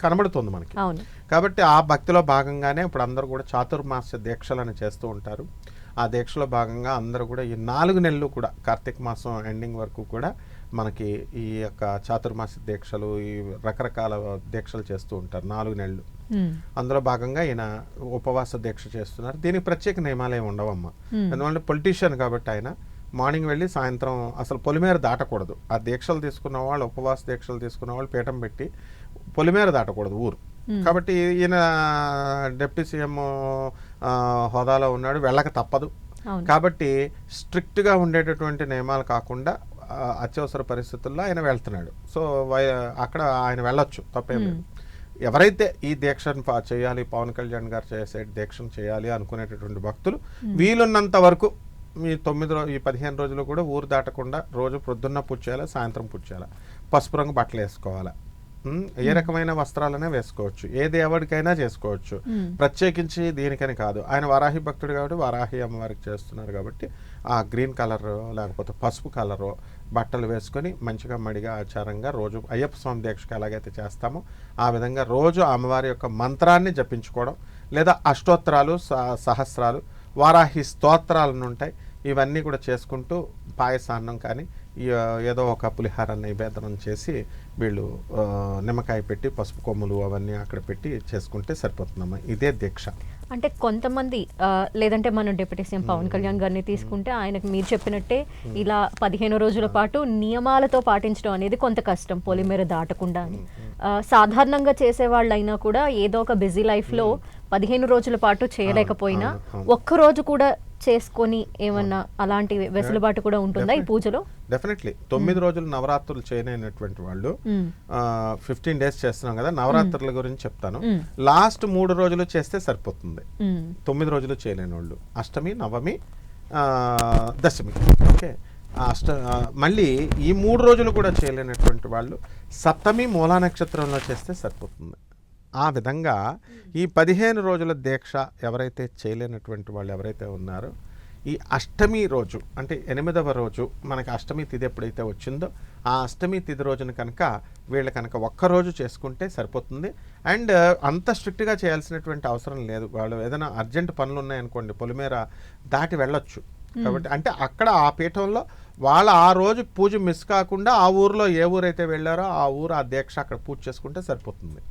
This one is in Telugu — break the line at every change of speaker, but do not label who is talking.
కనబడుతుంది మనకి. కాబట్టి ఆ భక్తిలో భాగంగానే ఇప్పుడు అందరూ కూడా చాతుర్మాస దీక్షలను చేస్తూ ఉంటారు. ఆ దీక్షలో భాగంగా అందరూ కూడా ఈ 4 నెలలు కూడా కార్తీక మాసం ఎండింగ్ వరకు కూడా మనకి ఈ యొక్క చాతుర్మాస దీక్షలు, ఈ రకరకాల దీక్షలు చేస్తూ ఉంటారు 4 నెలలు. అందులో భాగంగా ఈయన ఉపవాస దీక్ష చేస్తున్నారు. దీనికి ప్రత్యేక నియమాలు ఏమి ఉండవమ్మా. ఎందుకంటే పొలిటీషియన్ కాబట్టి ఆయన మార్నింగ్ వెళ్ళి సాయంత్రం అసలు పొలిమేర దాటకూడదు. ఆ దీక్షలు తీసుకున్న వాళ్ళు, ఉపవాస దీక్షలు తీసుకున్న వాళ్ళు పీఠం పెట్టి పొలిమేర దాటకూడదు ఊరు. కాబట్టి ఈయన డిప్యూటీ సీఎం హోదాలో ఉన్నాడు, వెళ్ళక తప్పదు. కాబట్టి స్ట్రిక్ట్గా ఉండేటటువంటి నియమాలు కాకుండా అత్యవసర పరిస్థితుల్లో ఆయన వెళ్తున్నాడు. సో అక్కడ ఆయన వెళ్ళొచ్చు, తప్పేం లేదు. ఎవరైతే ఈ దీక్షను చేయాలి, పవన్ కళ్యాణ్ గారు చేసే దీక్షను చేయాలి అనుకునేటటువంటి భక్తులు వీలున్నంత వరకు ఈ 15 రోజులు కూడా ఊరు దాటకుండా రోజు ప్రొద్దున్న పూజ చేయాలి, సాయంత్రం పూజ చేయాలి, పసుపు రంగు బట్టలు వేసుకోవాలి, ఏ రకమైన వస్త్రాలనే వేసుకోవచ్చు, ఏది ఎవరికైనా చేసుకోవచ్చు, ప్రత్యేకించి దీనికని కాదు. ఆయన వారాహి భక్తుడు కాబట్టి వారాహి అమ్మవారికి చేస్తున్నారు కాబట్టి ఆ గ్రీన్ కలర్ లేకపోతే పసుపు కలరు బట్టలు వేసుకొని మంచిగా మడిగా ఆచారంగా రోజు అయ్యప్ప స్వామి దీక్షకు ఎలాగైతే చేస్తామో ఆ విధంగా రోజు అమ్మవారి యొక్క మంత్రాన్ని జపించుకోవడం, లేదా అష్టోత్తరాలు, సహస్రాలు, వారాహి స్తోత్రాలను ఉంటాయి, ఇవన్నీ కూడా చేసుకుంటూ పాయసాన్నం కానీ ఏదో ఒక పులిహార నైవేద్యం చేసి వీళ్ళు నిమ్మకాయ పెట్టి పసుపు కొమ్ములు అవన్నీ అక్కడ పెట్టి చేసుకుంటే సరిపోతుందమ్మా. ఇదే దీక్ష.
అంటే కొంతమంది లేదంటే మనం డిప్యూటీ సీఎం పవన్ కళ్యాణ్ గారిని తీసుకుంటే ఆయనకు మీరు చెప్పినట్టే ఇలా 15 రోజుల పాటు నియమాలతో పాటించడం అనేది కొంత కష్టం, పొలిమేర దాటకుండా అని. సాధారణంగా చేసేవాళ్ళైనా కూడా ఏదో ఒక బిజీ లైఫ్లో 15 రోజుల పాటు చేయలేకపోయినా ఒక్కరోజు కూడా చేసుకొని ఏమన్నా అలాంటి వెసులుబాటు కూడా ఉంటుందా ఈ పూజలో?
డెఫినెట్లీ 9 రోజులు నవరాత్రులు చేయనటువంటి వాళ్ళు 15 డేస్ చేస్తున్నాం కదా, నవరాత్రుల గురించి చెప్తాను. లాస్ట్ 3 రోజులు చేస్తే సరిపోతుంది. 9 రోజులు చేయలేని వాళ్ళు అష్టమి, నవమి, దశమి. ఓకే, మళ్ళీ ఈ 3 రోజులు కూడా చేయలేనటువంటి వాళ్ళు సప్తమి మూలా నక్షత్రంలో చేస్తే సరిపోతుంది. ఆ విధంగా ఈ 15 రోజుల దీక్ష ఎవరైతే చేయలేనటువంటి వాళ్ళు ఎవరైతే ఉన్నారో ఈ అష్టమి రోజు అంటే 8వ రోజు మనకి అష్టమి తిథి ఎప్పుడైతే వచ్చిందో ఆ అష్టమి తిథి రోజున కనుక వీళ్ళు కనుక ఒక్కరోజు చేసుకుంటే సరిపోతుంది. అండ్ అంత స్ట్రిక్ట్గా చేయాల్సినటువంటి అవసరం లేదు. వాళ్ళు ఏదైనా అర్జెంట్ పనులు ఉన్నాయనుకోండి పొలిమేర దాటి వెళ్ళొచ్చు. కాబట్టి అంటే అక్కడ ఆ పీఠంలో వాళ్ళ ఆ రోజు పూజ మిస్ కాకుండా ఆ ఊరిలో ఏ ఊరైతే వెళ్ళారో ఆ ఊరు ఆ దీక్ష అక్కడ పూజ చేసుకుంటే సరిపోతుంది.